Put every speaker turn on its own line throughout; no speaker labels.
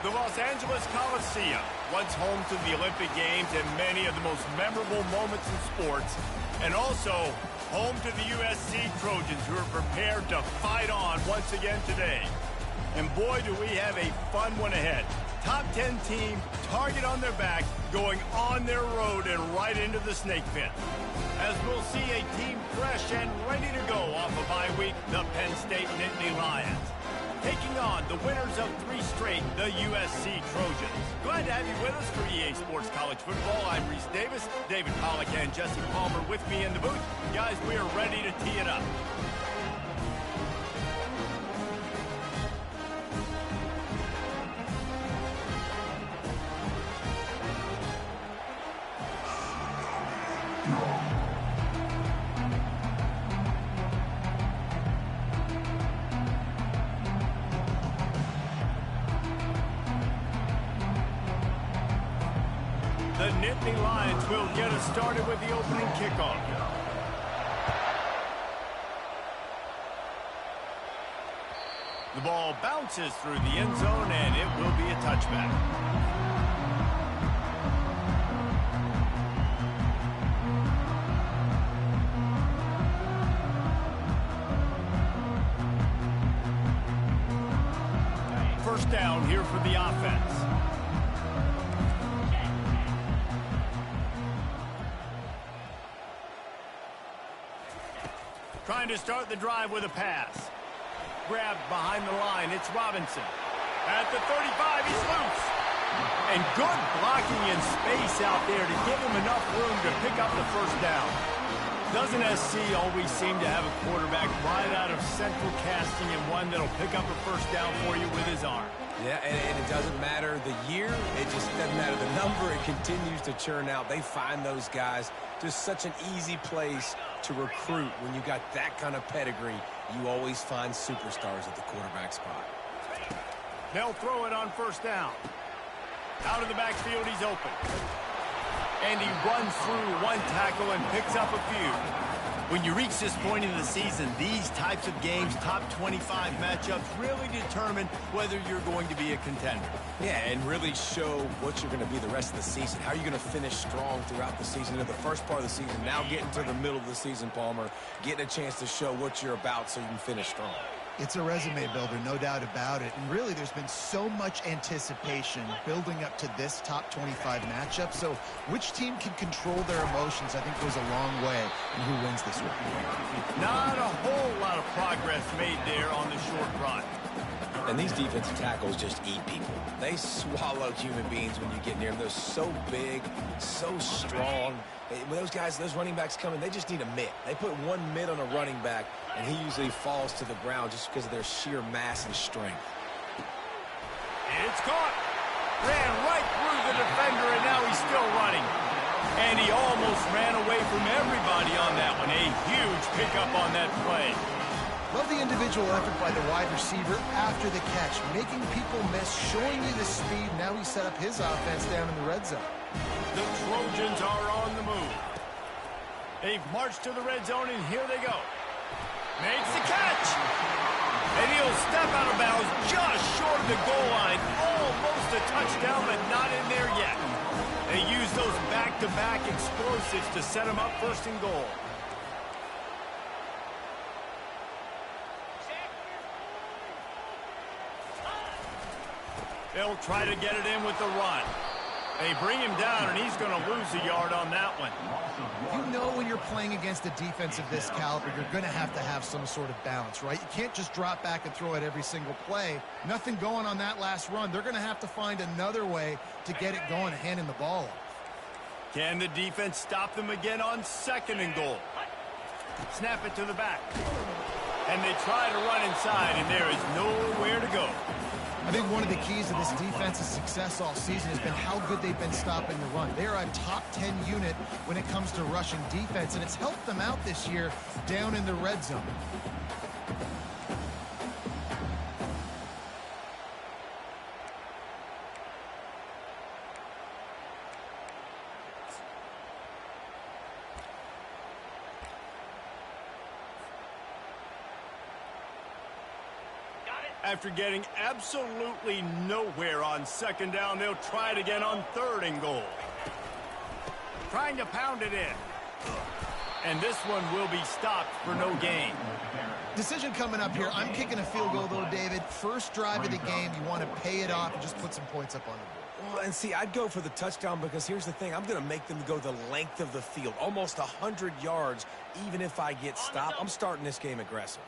The Los Angeles Coliseum, once home to the Olympic Games and many of the most memorable moments in sports, and also home to the USC Trojans, who are prepared to fight on once again today. And boy, do we have a fun one ahead. Top 10 team, target on their back, going on their road and right into the snake pit. As we'll see a team fresh and ready to go off a bye week, the Penn State Nittany Lions, taking on the winners of 3 straight, the USC Trojans. Glad to have you with us for EA Sports College Football. I'm Reese Davis, David Pollack and Jesse Palmer with me in the booth. Guys, we are ready to tee it up. The Nittany Lions will get us started with the opening kickoff. The ball bounces through the end zone, and it will be a touchback. First down here for the offense. Trying to start the drive with a pass. Grabbed behind the line, it's Robinson. At the 35, he's loose. And good blocking in space out there to give him enough room to pick up the first down. Doesn't SC always seem to have a quarterback right out of central casting and one that'll pick up a first down for you with his arm?
Yeah, and it doesn't matter the year. It just doesn't matter the number. It continues to churn out. They find those guys. Just such an easy place to recruit. When you got that kind of pedigree, you always find superstars at the quarterback spot.
They'll throw it on first down. Out of the backfield, he's open. And he runs through one tackle and picks up a few. When you reach this point in the season, these types of games, top 25 matchups, really determine whether you're going to be a contender.
Yeah, and really show what you're going to be the rest of the season. How are you going to finish strong throughout the season? In the first part of the season, now getting to the middle of the season, Palmer, getting a chance to show what you're about so you can finish strong.
It's a resume builder, no doubt about it. And really, there's been so much anticipation building up to this top 25 matchup. So which team can control their emotions, I think, goes a long way in who wins this one.
Not a whole lot of progress made there on the short run.
And these defensive tackles just eat people. They swallow human beings when you get near them. They're so big, so strong. When those guys, those running backs come in, they just need a mitt. They put one mitt on a running back, and he usually falls to the ground just because of their sheer mass and strength.
It's caught. Ran right through the defender, and now he's still running. And he almost ran away from everybody on that one. A huge pickup on that play.
Love the individual effort by the wide receiver after the catch, making people miss, showing you the speed. Now he set up his offense down in the red zone.
The Trojans are on the move. They've marched to the red zone, and here they go. Makes the catch. And he'll step out of bounds just short of the goal line. Almost a touchdown, but not in there yet. They use those back-to-back explosives to set him up first and goal. They'll try to get it in with the run. They bring him down, and he's going to lose a yard on that one.
You know when you're playing against a defense of this caliber, you're going to have some sort of balance, right? You can't just drop back and throw it every single play. Nothing going on that last run. They're going to have to find another way to get it going and handing the ball off.
Can the defense stop them again on second and goal? Snap it to the back. And they try to run inside, and there is nowhere to go.
I think one of the keys to this defense's success all season has been how good they've been stopping the run. They're a top 10 unit when it comes to rushing defense, and it's helped them out this year down in the red zone.
After getting absolutely nowhere on second down, they'll try it again on 3rd and goal. Trying to pound it in. And this one will be stopped for no gain.
Decision coming up here. I'm kicking a field goal, though, David. First drive of the game, you want to pay it off and just put some points up on the board.
Well, and see, I'd go for the touchdown because here's the thing. I'm going to make them go the length of the field, almost 100 yards, even if I get stopped. I'm starting this game aggressive.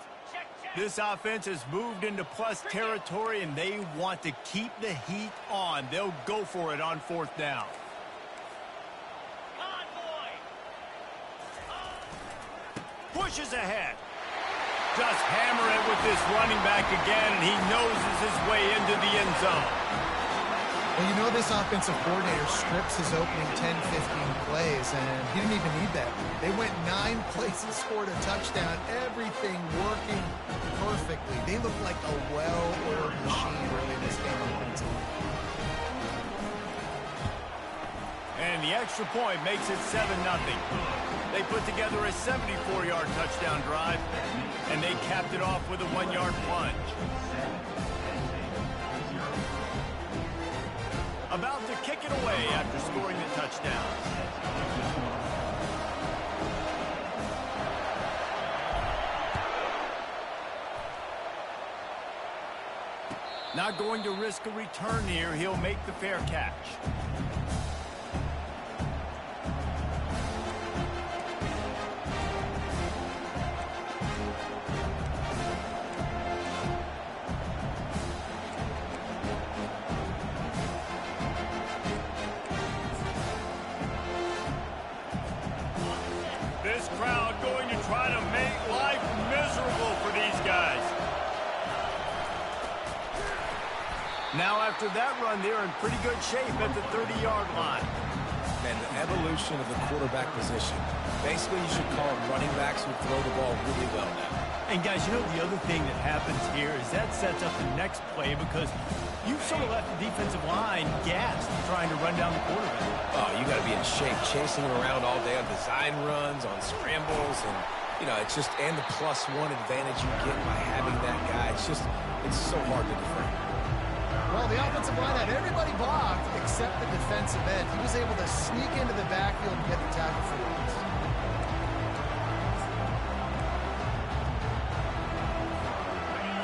This offense has moved into plus territory, and they want to keep the heat on. They'll go for it on 4th down. Pushes ahead. Just hammer it with this running back again, and he noses his way into the end zone.
Well, you know this offensive coordinator strips his opening 10, 15 plays, and he didn't even need that. They went 9 plays and scored a touchdown. Everything working perfectly. They look like a well-oiled machine early in this game offensively.
And the extra point makes it 7-0. They put together a 74-yard touchdown drive, and they capped it off with a 1-yard plunge. About to kick it away after scoring the touchdown. Not going to risk a return here. He'll make the fair catch. This crowd going to try to make life miserable for these guys. Now after that run, they're in pretty good shape at the 30-yard line.
And the evolution of the quarterback position. Basically, you should call them running backs who throw the ball really well now.
And guys, you know the other thing that happens here is that sets up the next play because you've sort of left the defensive line gassed trying to run down the quarterback.
Oh, you got to be in shape, chasing him around all day on design runs, on scrambles, and, you know, it's just, and the +1 advantage you get by having that guy. It's just, it's so hard to defend.
Well, the offensive line had everybody blocked except the defensive end. He was able to sneak into the backfield and get the tackle for once.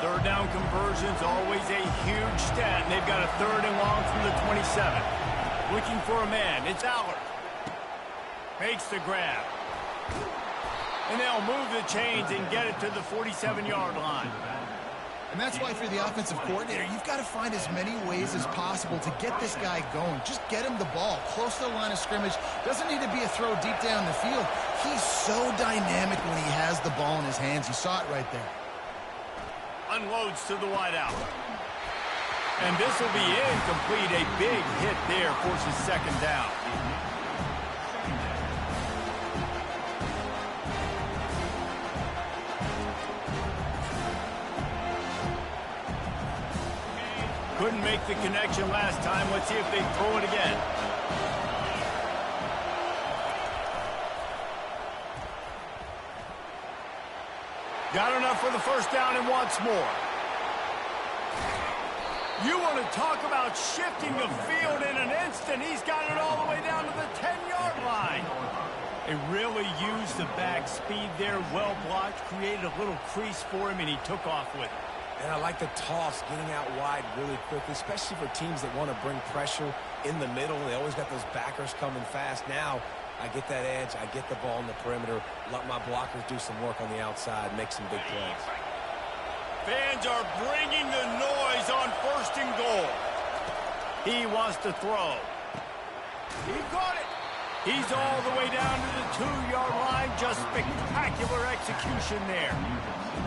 Third down conversions, always a huge stat, and they've got a 3rd and long from the 27. Looking for a man. It's Allard. Makes the grab. And they'll move the chains and get it to the 47-yard line.
And that's why, for the offensive coordinator, you've got to find as many ways as possible to get this guy going. Just get him the ball close to the line of scrimmage. Doesn't need to be a throw deep down the field. He's so dynamic when he has the ball in his hands. You saw it right there.
Unloads to the wideout. And this will be incomplete. A big hit there forces 2nd down. Couldn't make the connection last time. Let's see if they throw it again. Got enough for the 1st down and wants more. You want to talk about shifting the field in an instant. He's got it all the way down to the 10-yard line. They really used the back speed there. Well blocked, created a little crease for him, and he took off with it.
And I like the toss, getting out wide really quickly, especially for teams that want to bring pressure in the middle. They always got those backers coming fast. Now, I get that edge, I get the ball in the perimeter, let my blockers do some work on the outside, make some big plays.
Fans are bringing the noise on 1st and goal. He wants to throw. He caught it. He's all the way down to the 2-yard line. Just spectacular execution there.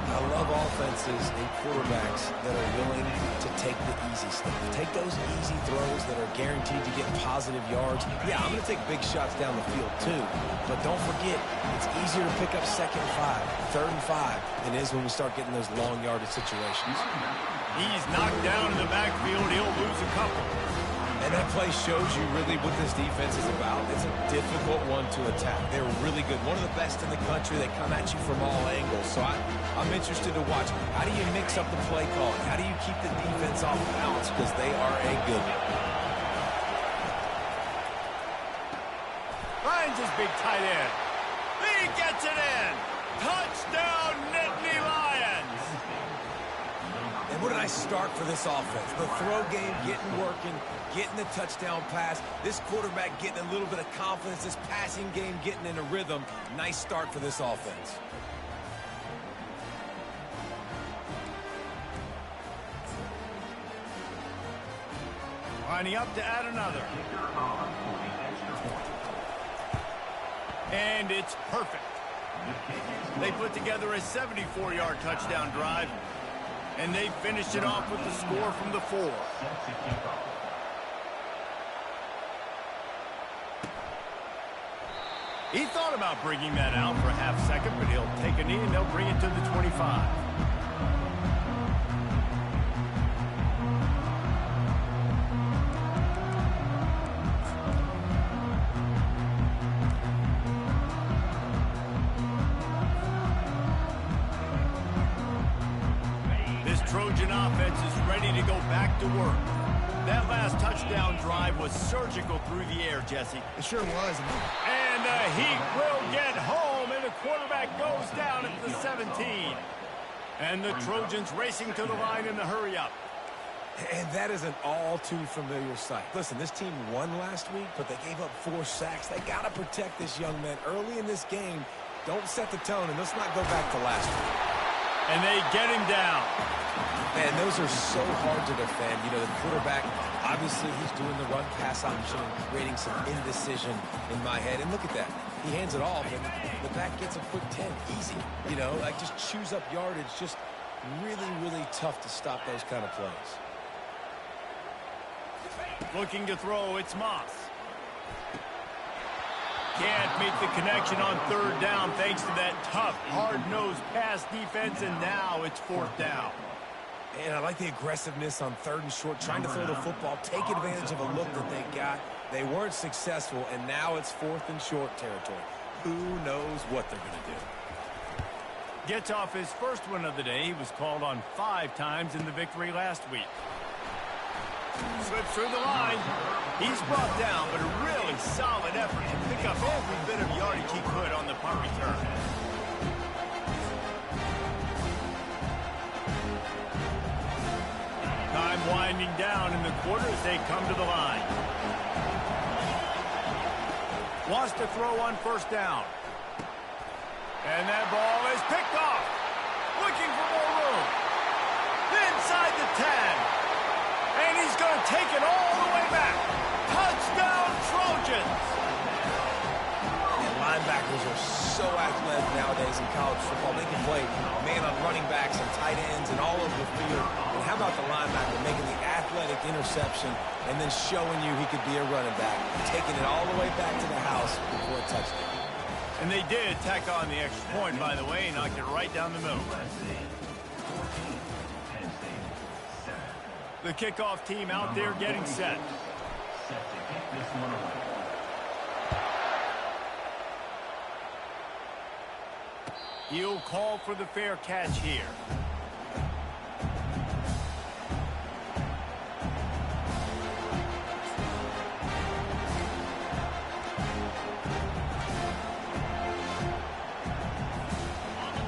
I love offenses and quarterbacks that are willing to take the easy stuff. Take those easy throws that are guaranteed to get positive yards. Yeah, I'm going to take big shots down the field too. But don't forget, it's easier to pick up 2nd and 5, 3rd and 5 than it is when we start getting those long yardage situations.
He's knocked down in the backfield. He'll lose a couple.
And that play shows you really what this defense is about. It's a difficult one to attack. They're really good. One of the best in the country. They come at you from all angles. So I'm interested to watch. How do you mix up the play calling? How do you keep the defense off balance? Because they are a good one.
Finds his big tight end. He gets it in. Touchdown, Nittany Lions.
And what a nice start for this offense. The throw game getting working, getting the touchdown pass. This quarterback getting a little bit of confidence. This passing game getting in a rhythm. Nice start for this offense.
Lining up to add another. And it's perfect. They put together a 74-yard touchdown drive, and they finished it off with the score from the 4. He thought about bringing that out for a half second, but he'll take a knee and they'll bring it to the 25. Trojan offense is ready to go back to work. That last touchdown drive was surgical through the air, Jesse.
It sure was.
And the Heat will get home, and the quarterback goes down at the 17. And the Trojans racing to the line in the hurry-up.
And that is an all-too-familiar sight. Listen, this team won last week, but they gave up 4 sacks. They got to protect this young man early in this game. Don't set the tone, and let's not go back to last week.
And they get him down.
Man, those are so hard to defend. You know, the quarterback, obviously he's doing the run-pass option, creating some indecision in my head. And look at that. He hands it off, and the back gets a quick 10. Easy. You know, like just chews up yardage. Just really, really tough to stop those kind of plays.
Looking to throw, it's Moss. Can't make the connection on 3rd down thanks to that tough, hard-nosed pass defense, and now it's 4th down.
And I like the aggressiveness on 3rd and short, trying to throw the football, take advantage of a look that they got. They weren't successful, and now it's 4th and short territory. Who knows what they're going to do?
Gets off his first one of the day. He was called on 5 times in the victory last week. Slips through the line. He's brought down, but a really solid effort to pick up every bit of yardage he could on the punt return. Time winding down in the quarter as they come to the line. Wants to throw on 1st down. And that ball is picked off. Looking for more room. Inside the 10. And he's going to take it all the way back. Touchdown, Trojans.
And linebackers are so athletic nowadays in college football. They can play man on running backs and tight ends and all over the field. And how about the linebacker making the athletic interception and then showing you he could be a running back, taking it all the way back to the house before a touchdown.
And they did tack on the extra point, by the way, and knocked it right down the middle. The kickoff team out there getting set. He'll call for the fair catch here.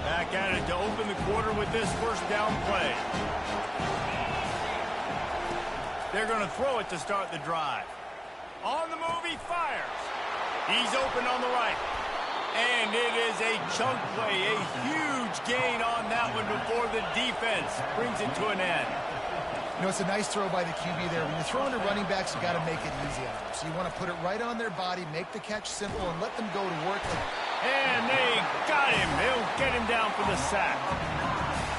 Back at it to open the quarter with this 1st down play. They're going to throw it to start the drive. On the move, he fires. He's open on the right. And it is a chunk play, a huge gain on that one before the defense brings it to an end.
You know, it's a nice throw by the QB there. When you're throwing to running backs, you got to make it easy on them. So you want to put it right on their body, make the catch simple, and let them go to work.
And they got him. They'll get him down for the sack.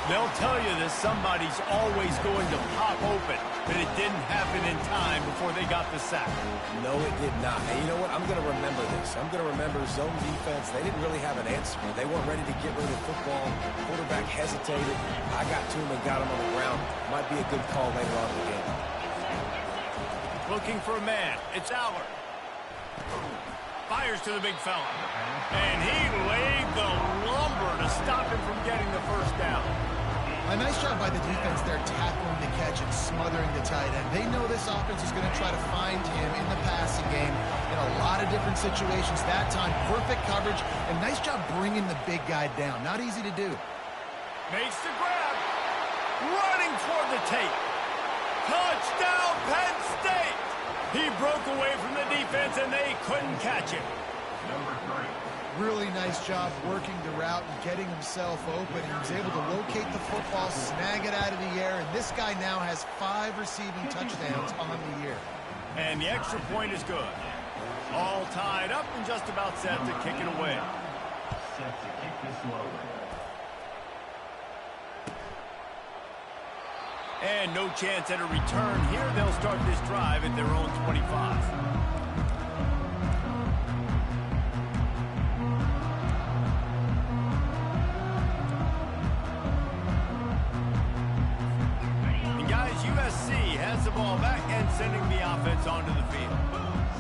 They'll tell you that somebody's always going to pop open, but it didn't happen in time before they got the sack.
No, it did not. And you know what? I'm going to remember this. I'm going to remember zone defense. They didn't really have an answer. They weren't ready to get rid of the football. Quarterback hesitated. I got to him and got him on the ground. Might be a good call later on in the game.
looking for a man. It's Allard. Fires to the big fella. And he laid the lumber to stop him from getting the first down.
A nice job by the defense there, tackling the catch and smothering the tight end. They know this offense is going to try to find him in the passing game in a lot of different situations. That time, perfect coverage, and nice job bringing the big guy down. Not easy to do.
Makes the grab. Running toward the tape. Touchdown, Penn State! He broke away from the defense, and they couldn't catch him.
Really nice job working the route and getting himself open. He was able to locate the football, snag it out of the air, and this guy now has 5 receiving touchdowns on the year.
And the extra point is good. All tied up and just about set to kick it away.
Set to kick this one away.
And no chance at a return here. They'll start this drive at their own 25. And guys, USC has the ball back and sending the offense onto the field.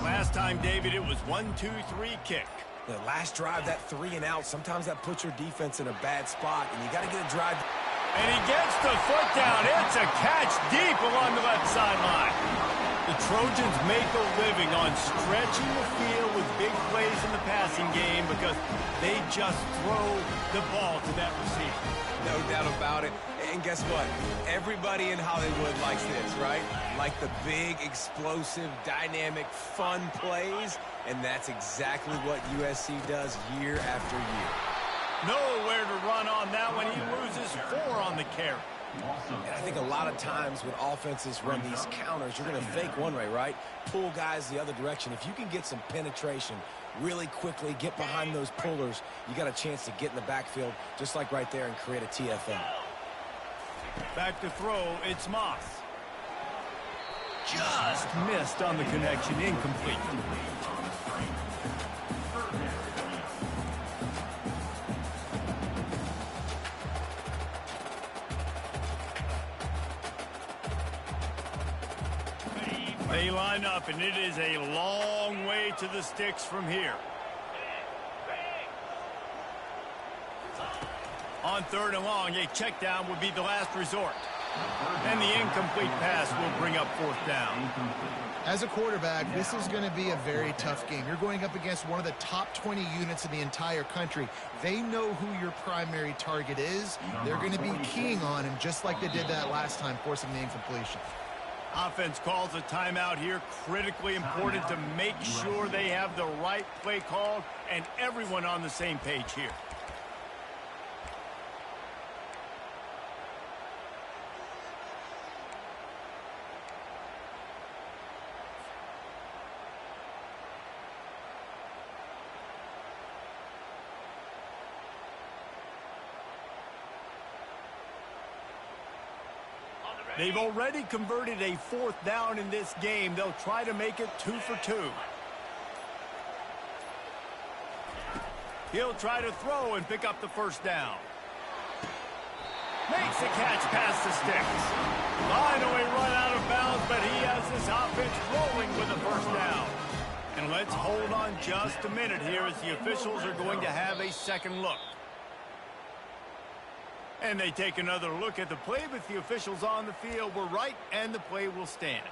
Last time, David, it was 1-2-3 kick.
The last drive, that 3 and out, sometimes that puts your defense in a bad spot, and you got to get a drive.
And he gets the foot down. It's a catch deep along the left sideline. The Trojans make a living on stretching the field with big plays in the passing game because they just throw the ball to that receiver.
No doubt about it. And guess what? Everybody in Hollywood likes this, right? Like the big, explosive, dynamic, fun plays. And that's exactly what USC does year after year.
Nowhere to run on that one. He loses 4 on the carry.
And I think a lot of times when offenses run these counters, you're going to fake one way, right? Pull guys the other direction. If you can get some penetration really quickly, get behind those pullers, you got a chance to get in the backfield, just like right there, and create a TFL.
Back to throw, it's Moss. Just missed on the connection, incomplete. They line up, and it is a long way to the sticks from here. On 3rd and long, a check down would be the last resort. And the incomplete pass will bring up 4th down.
As a quarterback, this is going to be a very tough game. You're going up against one of the top 20 units in the entire country. They know who your primary target is. They're going to be keying on him just like they did that last time, forcing the incompletion.
Offense calls a timeout here. Critically important to make sure they have the right play called and everyone on the same page here. They've already converted a 4th down in this game. They'll try to make it 2 for 2. He'll try to throw and pick up the 1st down. Makes the catch past the sticks. Finally run out of bounds, but he has this offense rolling with a 1st down. And let's hold on just a minute here as the officials are going to have a second look. And they take another look at the play, but the officials on the field were right, and the play will stand.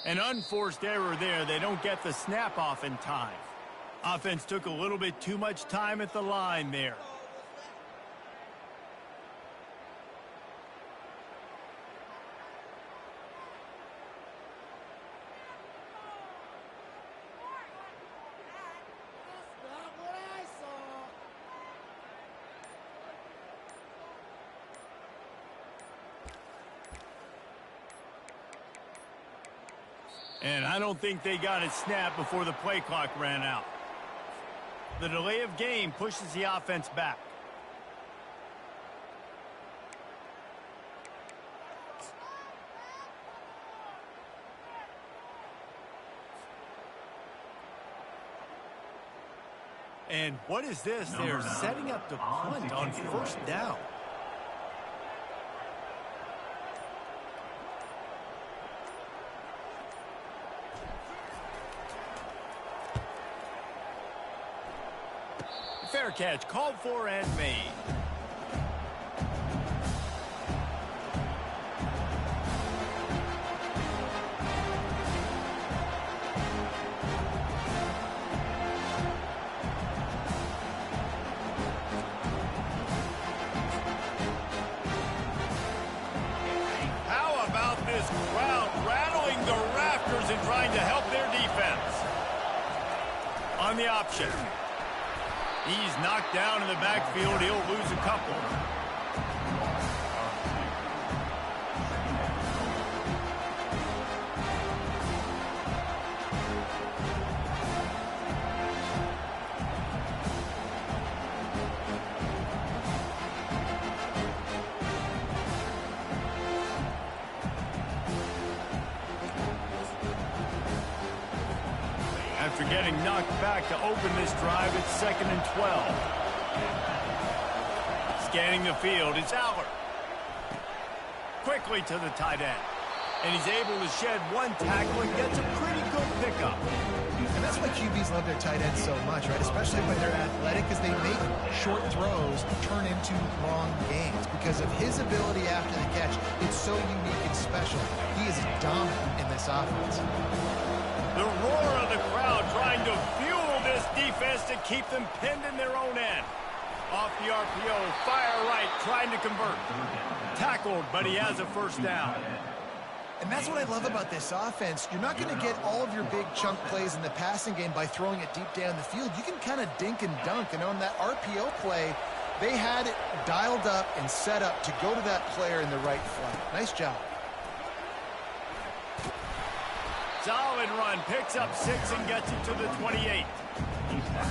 An unforced error there. They don't get the snap off in time. Offense took a little bit too much time at the line there. And I don't think they got it snapped before the play clock ran out. The delay of game pushes the offense back. And what is this? They're setting up the punt on first down. Fair catch, called for and made. How about this crowd rattling the rafters and trying to help their defense? On the option. He's knocked down in the backfield. He'll lose a couple. After getting knocked back to open this drive, it's 2nd and 12. Scanning the field, it's Aller. Quickly to the tight end. And he's able to shed one tackle and gets a pretty good pickup.
And that's why QBs love their tight ends so much, right? Especially when they're athletic, because they make short throws turn into long gains. Because of his ability after the catch, it's so unique and special. He is dominant in this offense.
The roar of the crowd trying to fuel this defense to keep them pinned in their own end. Off the RPO, fire right, trying to convert. Tackled, but he has a first down.
And that's what I love about this offense. You're not going to get all of your big chunk plays in the passing game by throwing it deep down the field. You can kind of dink and dunk. And on that RPO play, they had it dialed up and set up to go to that player in the right flank. Nice job.
Solid run, picks up 6 and gets it to the 28.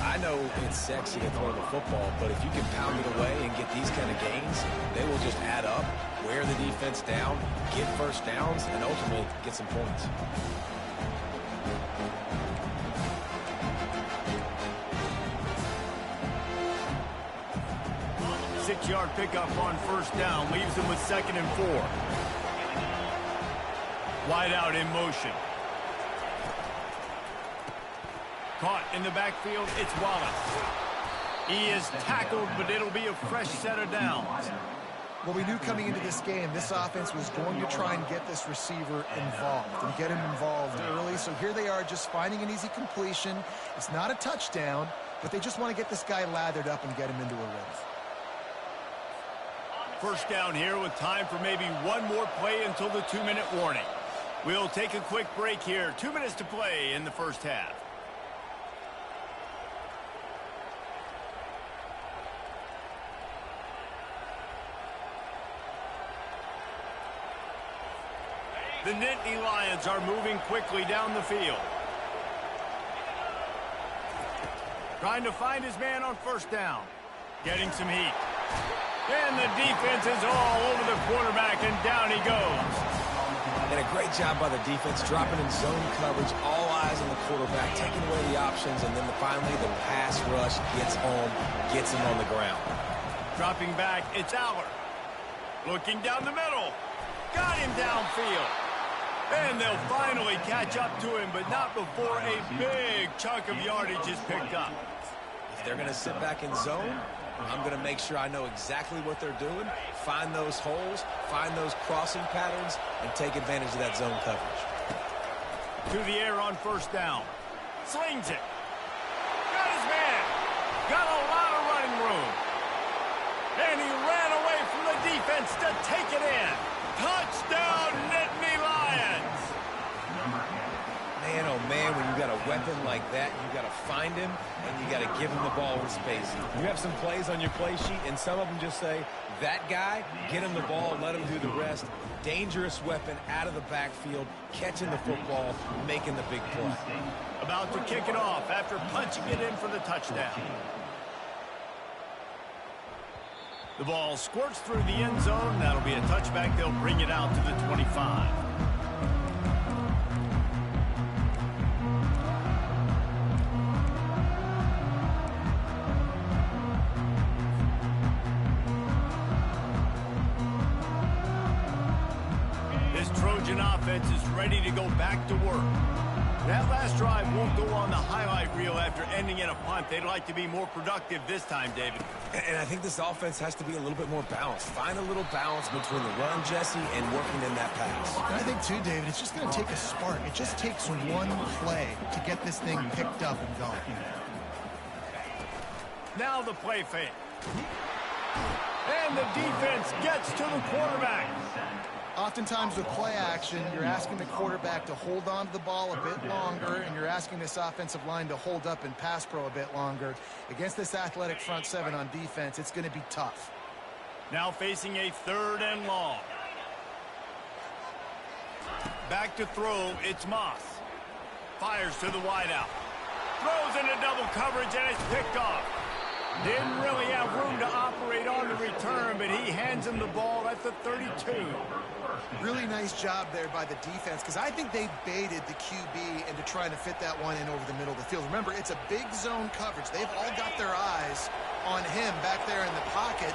I know it's sexy to throw the football, but if you can pound it away and get these kind of gains, they will just add up, wear the defense down, get first downs, and ultimately get some points.
Six-yard pickup on first down, leaves them with 2nd and 4. Wide out in motion. Caught in the backfield, it's Wallace. He is tackled, but it'll be a fresh set of downs.
Well, we knew coming into this game, this offense was going to try and get this receiver involved and get him involved early. So here they are just finding an easy completion. It's not a touchdown, but they just want to get this guy lathered up and get him into a rhythm.
First down here with time for maybe one more play until the 2-minute warning. We'll take a quick break here. 2 minutes to play in the first half. The Nittany Lions are moving quickly down the field. Trying to find his man on first down. Getting some heat. And the defense is all over the quarterback, and down he goes.
And a great job by the defense, dropping in zone coverage, all eyes on the quarterback, taking away the options, and then finally the pass rush gets home, gets him on the ground.
Dropping back, it's Aller. Looking down the middle. Got him downfield. And they'll finally catch up to him, but not before a big chunk of yardage is picked up.
If they're going to sit back in zone, I'm going to make sure I know exactly what they're doing, find those holes, find those crossing patterns, and take advantage of that zone coverage.
To the air on first down. Slings it. Got his man. Got a lot of running room. And he ran away from the defense to take it in. Touchdown, Nittany Lions.
Man, oh man, when you got a weapon like that, you got to find him, and you got to give him the ball in space. You have some plays on your play sheet, and some of them just say, that guy, get him the ball, let him do the rest. Dangerous weapon out of the backfield, catching the football, making the big play.
About to kick it off after punching it in for the touchdown. The ball squirts through the end zone. That'll be a touchback. They'll bring it out to the 25. This Trojan offense is ready to go back to work. That last drive won't go on the highlight reel after ending in a punt. They'd like to be more productive this time, David.
And I think this offense has to be a little bit more balanced. Find a little balance between the run, Jesse, and working in that pass.
And I think, too, David, it's just going to take a spark. It just takes one play to get this thing picked up and going.
Now the play fake. And the defense gets to the quarterback.
Oftentimes with play action, you're asking the quarterback to hold on to the ball a bit longer, and you're asking this offensive line to hold up and pass pro a bit longer. Against this athletic front seven on defense, it's going to be tough.
Now facing a 3rd and long. Back to throw, it's Moss. Fires to the wideout. Throws into double coverage, and it's picked off. Didn't really have room to operate on the return, but he hands him the ball at the 32.
Really nice job there by the defense, because I think they baited the QB into trying to fit that one in over the middle of the field. Remember, it's a big zone coverage. They've all got their eyes on him back there in the pocket,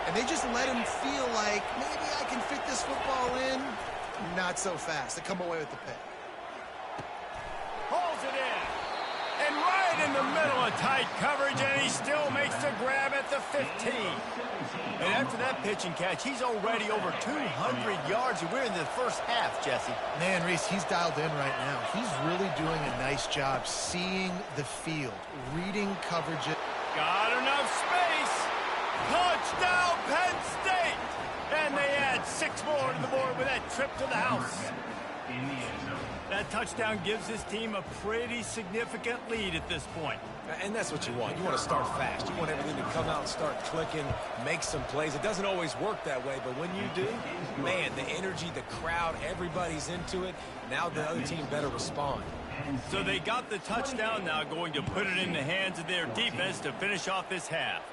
and they just let him feel like, maybe I can fit this football in. Not so fast. They come away with the pick.
Pulls it in. And right in the middle of tight coverage, and he still makes the grab at the 15. And after that pitch and catch, he's already over 200 yards, and we're in the first half, Jesse.
Man, Reese, he's dialed in right now. He's really doing a nice job seeing the field, reading coverage.
Got enough space. Touchdown, Penn State. And they add 6 more to the board with that trip to the house. That touchdown gives his team a pretty significant lead at this point.
And that's what you want. You want to start fast. You want everything to come out and start clicking, make some plays. It doesn't always work that way, but when you do, man, the energy, the crowd, everybody's into it. Now the other team better respond.
So they got the touchdown, now going to put it in the hands of their defense to finish off this half.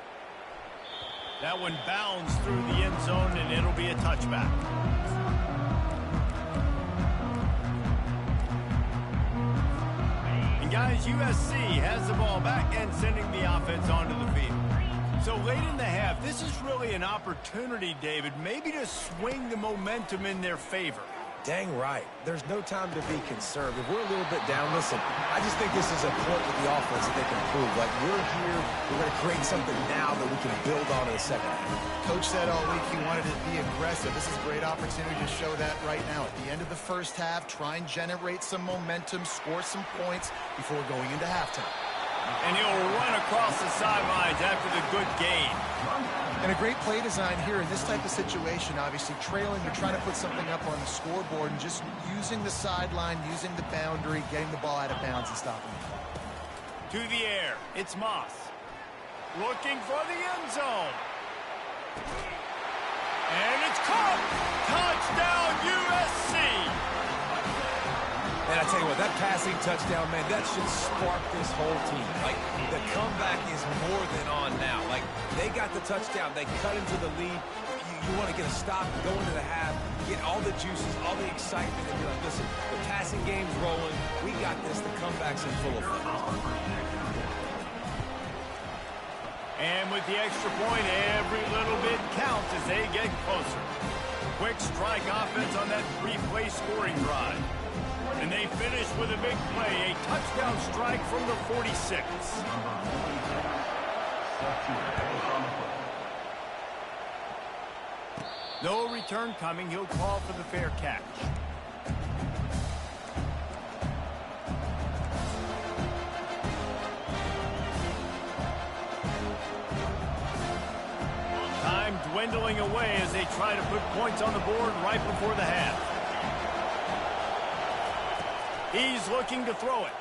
That one bounds through the end zone, and it'll be a touchback. Guys, USC has the ball back and sending the offense onto the field. So late in the half, this is really an opportunity, David, maybe to swing the momentum in their favor.
Dang right. There's no time to be conservative. We're a little bit down. Listen, I just think this is a point with the offense that they can prove. Like, we're here, we're going to create something now that we can build on in the second half.
Coach said all week he wanted to be aggressive. This is a great opportunity to show that right now. At the end of the first half, try and generate some momentum, score some points before going into halftime.
And he'll run across the sidelines after the good gain.
And a great play design here in this type of situation. Obviously, trailing, you're trying to put something up on the scoreboard and just using the sideline, using the boundary, getting the ball out of bounds and stopping it.
To the air, it's Moss. Looking for the end zone. And it's caught. Touchdown, USC.
And I tell you what, that passing touchdown, man, that should spark this whole team. Like, the comeback is more than on now. Like, they got the touchdown. They cut into the lead. You want to get a stop, go into the half, get all the juices, all the excitement, and be like, listen, the passing game's rolling. We got this. The comeback's in full effect.
And with the extra point, every little bit counts as they get closer. Quick strike offense on that 3-play scoring drive. And they finish with a big play, a touchdown strike from the 46. No return coming. He'll call for the fair catch. pulling away as they try to put points on the board right before the half. He's looking to throw it.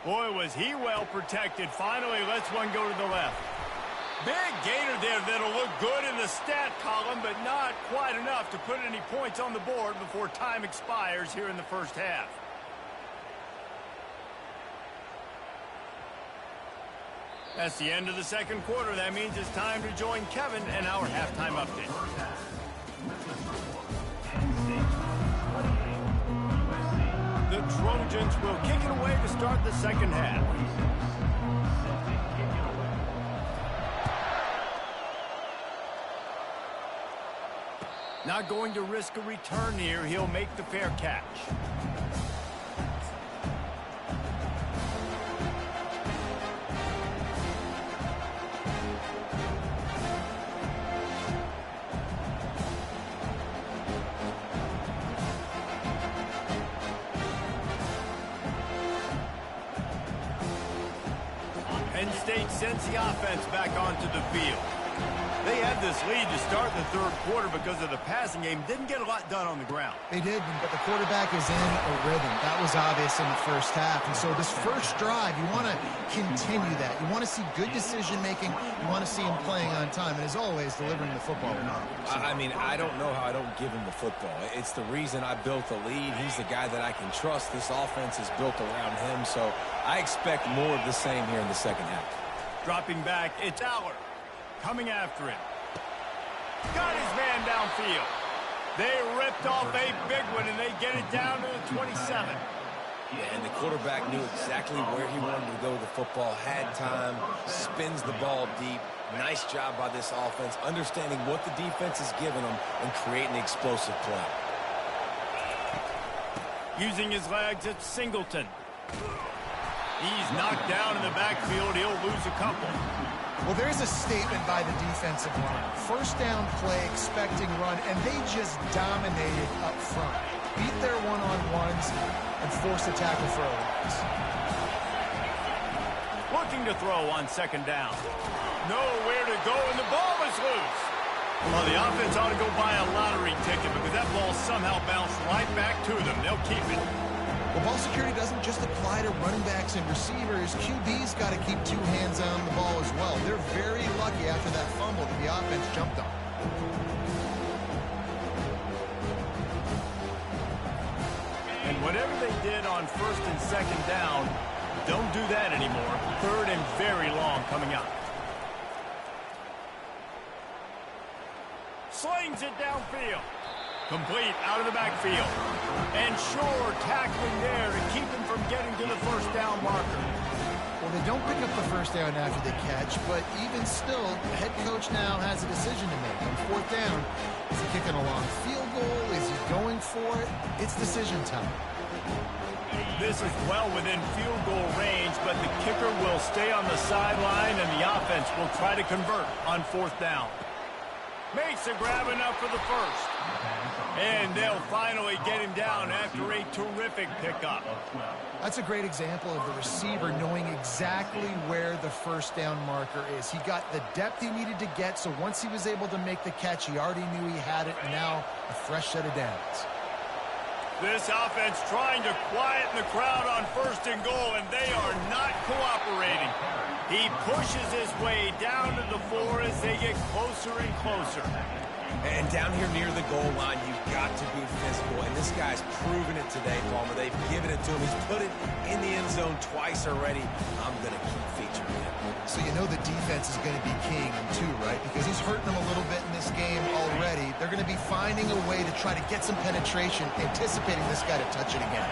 Boy, was he well protected. Finally lets one go to the left. Big gainer there that'll look good in the stat column, but not quite enough to put any points on the board before time expires here in the first half. That's the end of the second quarter. That means it's time to join Kevin and our halftime update. The Trojans will kick it away to start the second half. Not going to risk a return here. He'll make the fair catch. Penn State sends the offense back onto the field. They had this lead to start the third quarter because of the passing game. Didn't get a lot done on the ground.
They did, but the quarterback is in a rhythm. That was obvious in the first half. And so this first drive, you want to continue that. You want to see good decision-making. You want to see him playing on time. And as always, delivering the football.
I mean, I don't know how I don't give him the football. It's the reason I built the lead. He's the guy that I can trust. This offense is built around him. So I expect more of the same here in the second half.
Dropping back, it's Aller. Coming after him. Got his man downfield. They ripped off a big one, and they get it down to the 27.
Yeah, and the quarterback knew exactly where he wanted to go with the football, had time, spins the ball deep. Nice job by this offense, understanding what the defense is giving them and creating the explosive play.
Using his legs, it's Singleton. He's knocked down in the backfield. He'll lose a couple.
Well, there's a statement by the defensive line. First down play, expecting run, and they just dominated up front. Beat their one-on-ones and forced a tackle for a loss.
Looking to throw on second down. Nowhere to go, and the ball is loose. Well, the offense ought to go buy a lottery ticket because that ball somehow bounced right back to them. They'll keep it.
Well, ball security doesn't just apply to running backs and receivers. QB's got to keep two hands on the ball as well. They're very lucky after that fumble that the offense jumped on.
And whatever they did on first and second down, don't do that anymore. Third and very long coming up. Slings it downfield. Complete out of the backfield. And Shore tackling there to keep him from getting to the first down marker.
Well, they don't pick up the first down after the catch, but even still, the head coach now has a decision to make. On fourth down, is he kicking a long field goal? Is he going for it? It's decision time.
This is well within field goal range, but the kicker will stay on the sideline, and the offense will try to convert on fourth down. Makes a grab enough for the first. And they'll finally get him down after a terrific pickup.
That's a great example of the receiver knowing exactly where the first down marker is. He got the depth he needed to get, so once he was able to make the catch, he already knew he had it, and now a fresh set of downs.
This offense trying to quieten the crowd on first and goal, and they are not cooperating. He pushes his way down to the 4 as they get closer and closer.
And down here near the goal line, you've got to be physical. And this guy's proven it today, Palmer. They've given it to him. He's put it in the end zone twice already. I'm going to keep featuring him.
So you know the defense is going to be keying him too, right? Because he's hurting them a little bit in this game already. They're going to be finding a way to try to get some penetration, anticipating this guy to touch it again.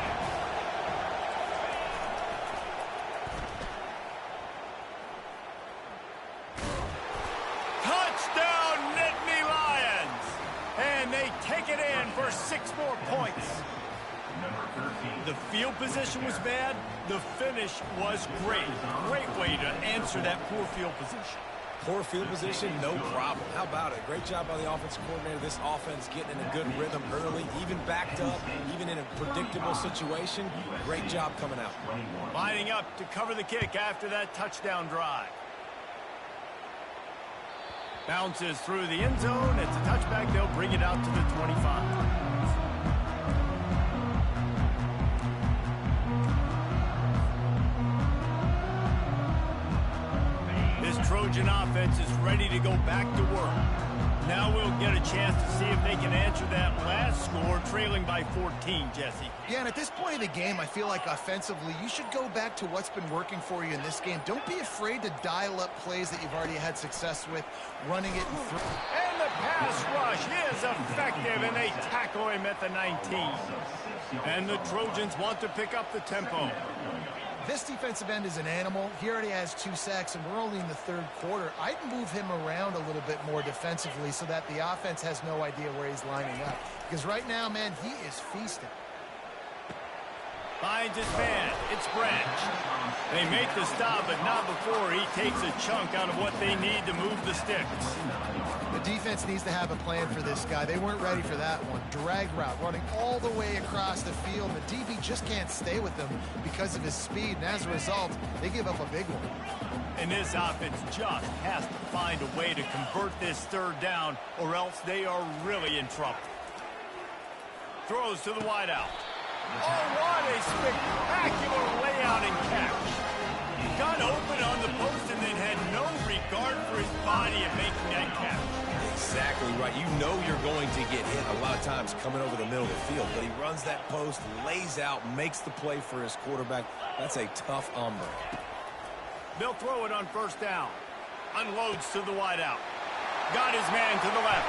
For 6 more points. The field position was bad. The finish was great. Great way to answer that poor field position.
Poor field position, no problem. How about it? Great job by the offensive coordinator. This offense getting in a good rhythm early, even backed up, even in a predictable situation. Great job coming out.
Lining up to cover the kick after that touchdown drive. Bounces through the end zone. It's a touchback. They'll bring it out to the 25. Trojan offense is ready to go back to work. Now we'll get a chance to see if they can answer that last score, trailing by 14, Jesse.
Yeah, and at this point of the game, I feel like offensively, you should go back to what's been working for you in this game. Don't be afraid to dial up plays that you've already had success with, running it and through.
And the pass rush is effective, and they tackle him at the 19. And the Trojans want to pick up the tempo.
This defensive end is an animal. He already has 2 sacks, and we're only in the 3rd quarter. I'd move him around a little bit more defensively so that the offense has no idea where he's lining up. Because right now, man, he is feasting.
Finds his man. It's Branch. They make the stop, but not before he takes a chunk out of what they need to move the sticks.
The defense needs to have a plan for this guy. They weren't ready for that one. Drag route, running all the way across the field. The DB just can't stay with them because of his speed, and as a result, they give up a big one.
And this offense just has to find a way to convert this 3rd down, or else they are really in trouble. Throws to the wideout. Oh, what a spectacular layout and catch. Got open on the post and then had no regard for his body in making that catch.
Exactly right. You know you're going to get hit a lot of times coming over the middle of the field, but he runs that post, lays out, makes the play for his quarterback. That's a tough hombre.
They'll throw it on 1st down. Unloads to the wideout. Got his man to the left.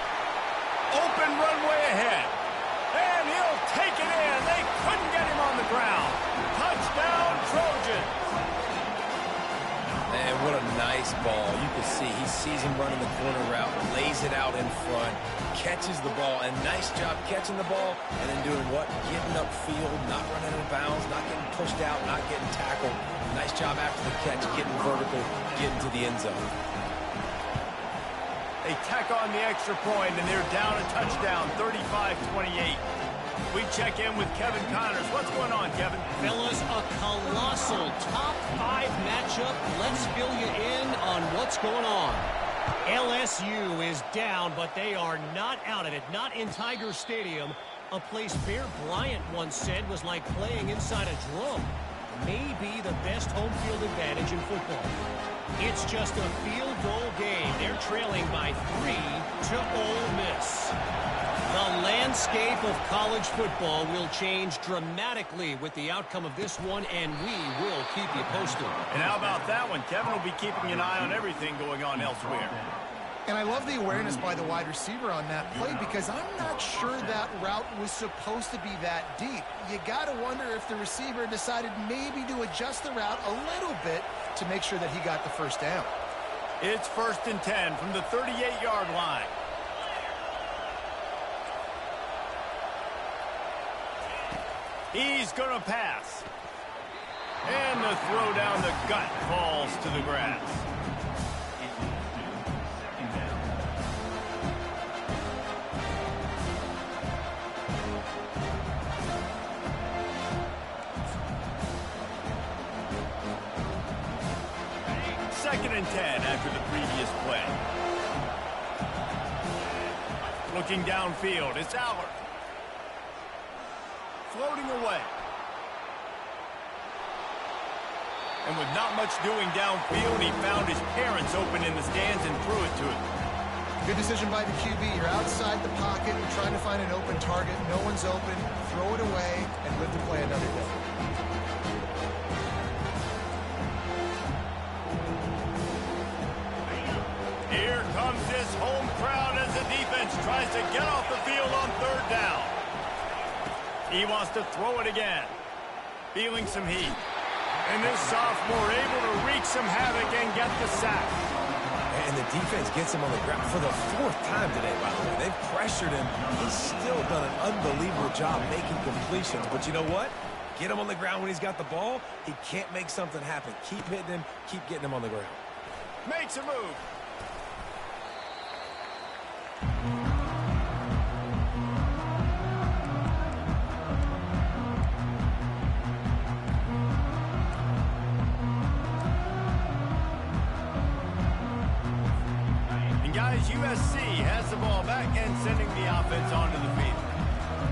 Open runway ahead. And he'll take it in. They couldn't get him on the ground. Touchdown, Trojans.
Man, what a nice ball. You can see he sees him running the corner route, lays it out in front, catches the ball, and nice job catching the ball and then doing what? Getting upfield, not running out of bounds, not getting pushed out, not getting tackled. Nice job after the catch, getting vertical, getting to the end zone.
They tack on the extra point, and they're down a touchdown, 35-28. We check in with Kevin Connors. What's going on, Kevin?
Fellas, a colossal top 5 matchup. Let's fill you in on what's going on. LSU is down, but they are not out of it. Not in Tiger Stadium, a place Bear Bryant once said was like playing inside a drum. Maybe the best home field advantage in football. It's just a field goal game. They're trailing by 3 to Ole Miss. The landscape of college football will change dramatically with the outcome of this one, and we will keep you posted.
And how about that one? Kevin will be keeping an eye on everything going on elsewhere.
And I love the awareness by the wide receiver on that play because I'm not sure that route was supposed to be that deep. You got to wonder if the receiver decided maybe to adjust the route a little bit to make sure that he got the 1st down.
It's 1st and 10 from the 38-yard line. He's going to pass. And the throw down the gut falls to the grass. Second and 10 after the previous play. Looking downfield, it's Allard. Floating away. And with not much doing downfield, he found his parents open in the stands and threw it to him.
Good decision by the QB. You're outside the pocket and trying to find an open target. No one's open. Throw it away and live to play another day.
Here comes this home crowd as the defense tries to get off the field on 3rd down. He wants to throw it again. Feeling some heat. And this sophomore able to wreak some havoc and get the sack.
And the defense gets him on the ground for the 4th time today, by the way. They've pressured him. He's still done an unbelievable job making completions. But you know what? Get him on the ground when he's got the ball. He can't make something happen. Keep hitting him. Keep getting him on the ground.
Makes a move. USC has the ball back and sending the offense onto the field.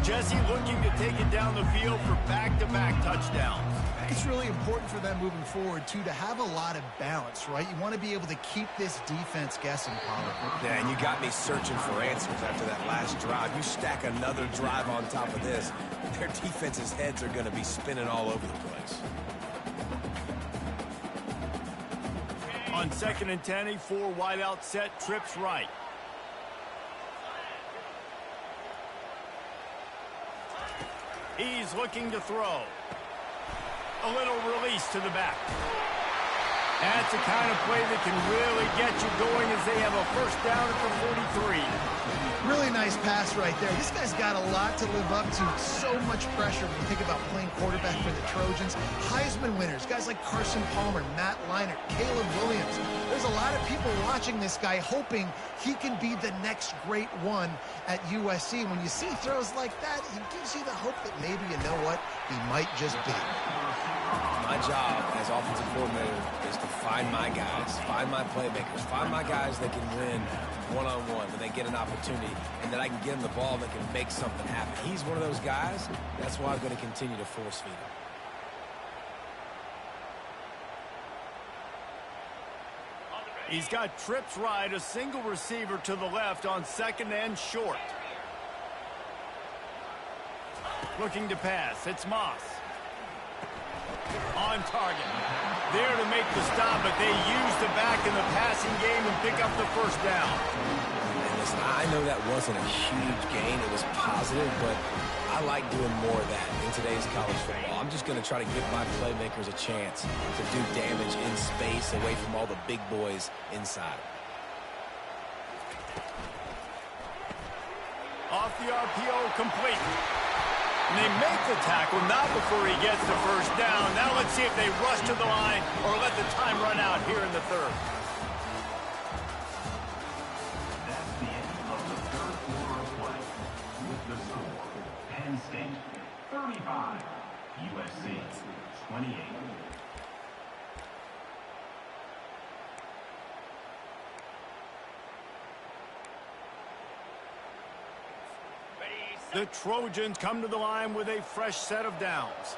Jesse looking to take it down the field for back-to-back touchdowns.
It's really important for them moving forward, too, to have a lot of balance, right? You want to be able to keep this defense guessing, Pollard.
Yeah, and you got me searching for answers after that last drive. You stack another drive on top of this, their defense's heads are going to be spinning all over the place.
On 2nd and 10, a 4 wideout set, trips right. He's looking to throw. A little release to the back. That's the kind of play that can really get you going as they have a first down at the 43.
Really nice pass right there. This guy's got a lot to live up to. So much pressure when you think about playing quarterback for the Trojans. Heisman winners, guys like Carson Palmer, Matt Leinart, Caleb Williams. There's a lot of people watching this guy hoping he can be the next great one at USC. When you see throws like that, it gives you the hope that maybe, you know what, he might just be.
My job as offensive coordinator is to find my guys, find my playmakers, find my guys that can win one-on-one when they get an opportunity, and that I can get them the ball that can make something happen. He's one of those guys. That's why I'm going to continue to force feed him.
He's got trips right, a single receiver to the left on 2nd and short. Looking to pass, it's Moss. On target. There to make the stop, but they use the back in the passing game and pick up the first down.
And listen, I know that wasn't a huge gain. It was positive, but I like doing more of that in today's college football. I'm just going to try to give my playmakers a chance to do damage in space away from all the big boys inside.
Off the RPO, complete. And they make the tackle, not before he gets the first down. Now let's see if they rush to the line or let the time run out here in the third.
That's the end of the third quarter of play. With the score, Penn State 35, USC 28.
The Trojans come to the line with a fresh set of downs.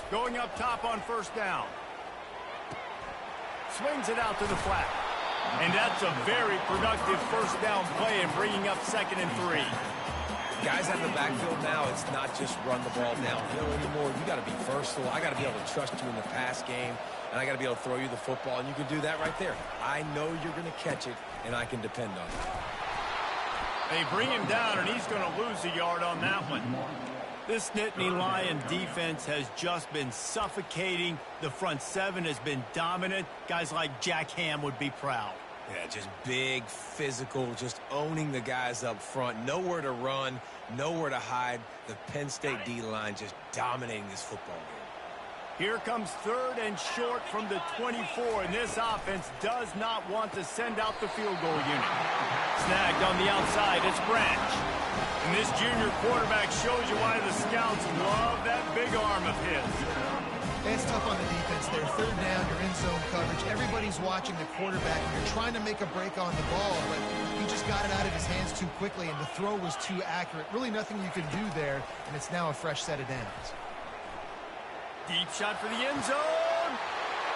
Going up top on first down. Swings it out to the flat. And that's a very productive first down play and bringing up 2nd and 3.
Guys out of the backfield now, it's not just run the ball downhill anymore. You got to be versatile. I got to be able to trust you in the pass game, and I got to be able to throw you the football, and you can do that right there. I know you're going to catch it, and I can depend on it.
They bring him down, and he's going to lose a yard on that one. This Nittany Lion defense has just been suffocating. The front seven has been dominant. Guys like Jack Ham would be proud.
Yeah, just big, physical, just owning the guys up front. Nowhere to run, nowhere to hide. The Penn State D-line just dominating this football game.
Here comes 3rd and short from the 24, and this offense does not want to send out the field goal unit. Snagged on the outside, it's Branch. And this junior quarterback shows you why the scouts love that big arm of his.
It's tough on the defense there. 3rd down, you're in zone coverage. Everybody's watching the quarterback, and you're trying to make a break on the ball, but he just got it out of his hands too quickly, and the throw was too accurate. Really nothing you can do there, and it's now a fresh set of downs.
Deep shot for the end zone.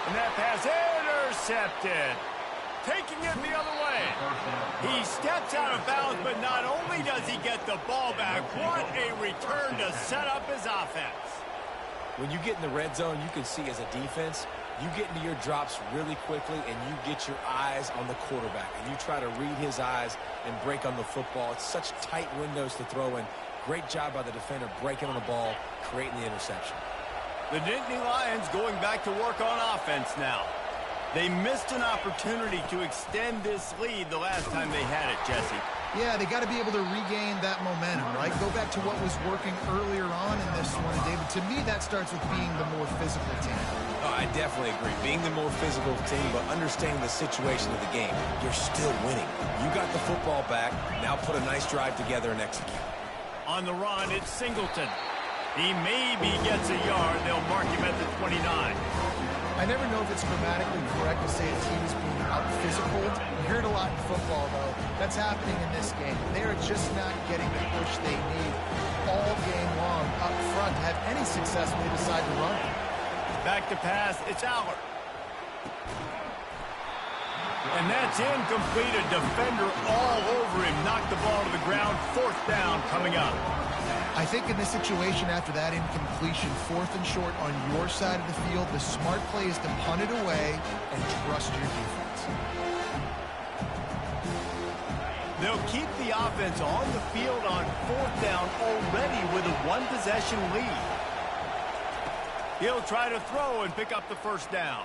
And that pass intercepted. Taking it the other way. He steps out of bounds, but not only does he get the ball back, what a return to set up his offense.
When you get in the red zone, you can see as a defense, you get into your drops really quickly, and you get your eyes on the quarterback, and you try to read his eyes and break on the football. It's such tight windows to throw in. Great job by the defender breaking on the ball, creating the interception.
The Nittany Lions going back to work on offense now. They missed an opportunity to extend this lead the last time they had it, Jesse.
Yeah, they got to be able to regain that momentum, right? Go back to what was working earlier on in this one. And David, to me, that starts with being the more physical team.
Oh, I definitely agree. Being the more physical team, but understanding the situation of the game. You're still winning. You got the football back. Now put a nice drive together and execute.
On the run, it's Singleton. He maybe gets a yard. They'll mark him at the 29.
I never know if it's grammatically correct to say a team is being out-physical. You hear it a lot in football, though. That's happening in this game. They are just not getting the push they need all game long up front to have any success when they decide to run.
Back to pass, it's Aller. And that's incomplete. A defender all over him. Knocked the ball to the ground. 4th down coming up.
I think in this situation, after that incompletion, 4th and short on your side of the field, the smart play is to punt it away and trust your defense.
They'll keep the offense on the field on 4th down already with a 1-possession lead. He'll try to throw and pick up the 1st down.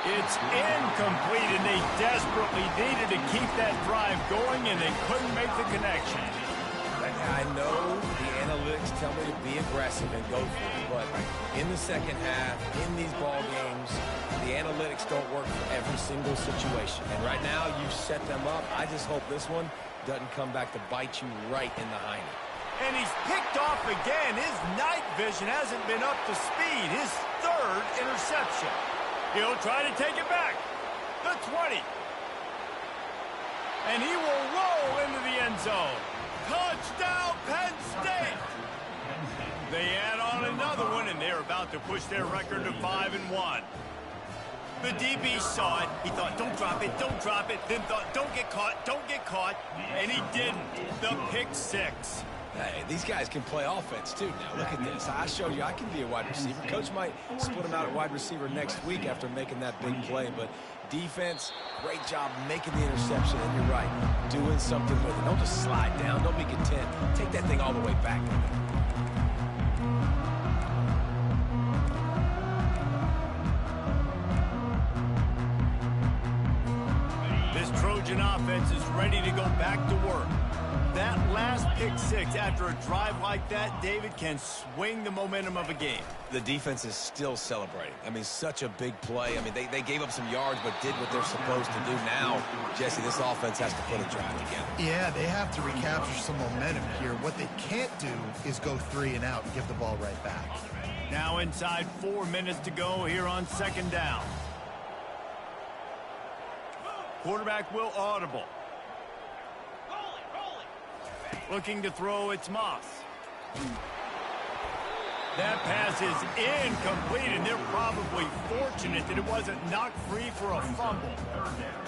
It's incomplete, and they desperately needed to keep that drive going, and they couldn't make the connection.
I know the analytics tell me to be aggressive and go for it, but in the second half, in these ball games, the analytics don't work for every single situation. And right now, you set them up. I just hope this one doesn't come back to bite you right in the hiney.
And he's picked off again. His night vision hasn't been up to speed. His 3rd interception. He'll try to take it back. The 20. And he will roll into the end zone. Touchdown, Penn State! They add on another one, and they're about to push their record to 5-1. The DB saw it. He thought, don't drop it, don't drop it. Then thought, don't get caught. And he didn't. The pick 6.
Hey, these guys can play offense, too. Now, look at this. I showed you I can be a wide receiver. Coach might split him out at wide receiver next week after making that big play. But defense, great job making the interception. And you're right, doing something with it. Don't just slide down. Don't be content. Take that thing all the way back.
This Trojan offense is ready to go back to work. That last pick 6 after a drive like that, David, can swing the momentum of a game.
The defense is still celebrating. I mean, such a big play. I mean, they gave up some yards but did what they're supposed to do. Now, Jesse, this offense has to put a drive together.
Yeah, they have to recapture some momentum here. What they can't do is go 3 and out and give the ball right back.
Now inside 4 minutes to go here on 2nd down. Quarterback will audible. Looking to throw, it's Moss. That pass is incomplete, and they're probably fortunate that it wasn't knocked free for a fumble.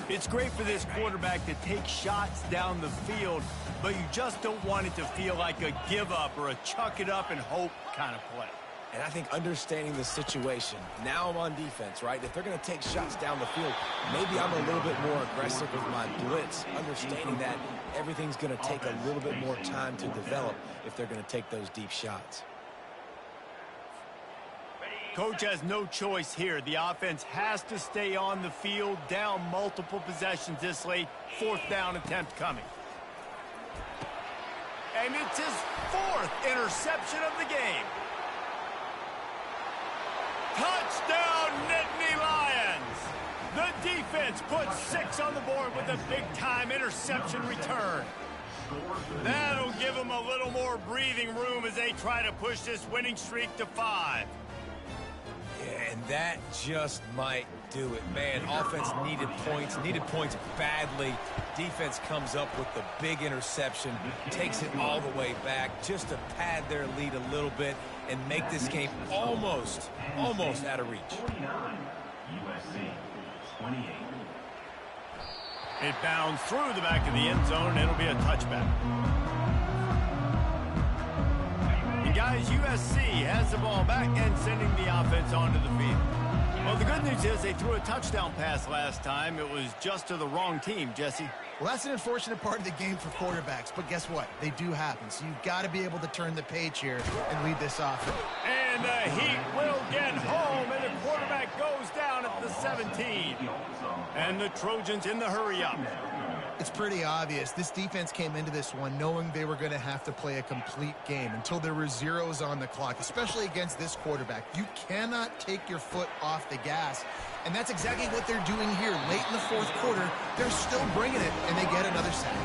It's great for this quarterback to take shots down the field, but you just don't want it to feel like a give up or a chuck it up and hope kind of play.
And I think understanding the situation, now I'm on defense, right? If they're going to take shots down the field, maybe I'm a little bit more aggressive with my blitz, understanding that everything's going to take a little bit more time to develop if they're going to take those deep shots.
Coach has no choice here. The offense has to stay on the field, down multiple possessions this late. 4th down attempt coming. And it's his 4th interception of the game. Touchdown, Nittany Lions! The defense puts 6 on the board with a big-time interception return. That'll give them a little more breathing room as they try to push this winning streak to 5.
Yeah, and that just might do it. Man, offense needed points badly. Defense comes up with the big interception, takes it all the way back just to pad their lead a little bit and make this game almost out of reach.
49, USC, 28.
It bounds through the back of the end zone, and it'll be a touchback. And guys, USC has the ball back and sending the offense onto the field. Well, the good news is they threw a touchdown pass last time. It was just to the wrong team, Jesse.
Well, that's an unfortunate part of the game for quarterbacks, but guess what? They do happen, so you've got to be able to turn the page here and lead this offense.
And the Heat will get home, and the quarterback goes down at the 17. And the Trojans in the hurry-up.
It's pretty obvious. This defense came into this one knowing they were going to have to play a complete game until there were zeros on the clock, especially against this quarterback. You cannot take your foot off the gas, and that's exactly what they're doing here. Late in the 4th quarter, they're still bringing it, and they get another sack.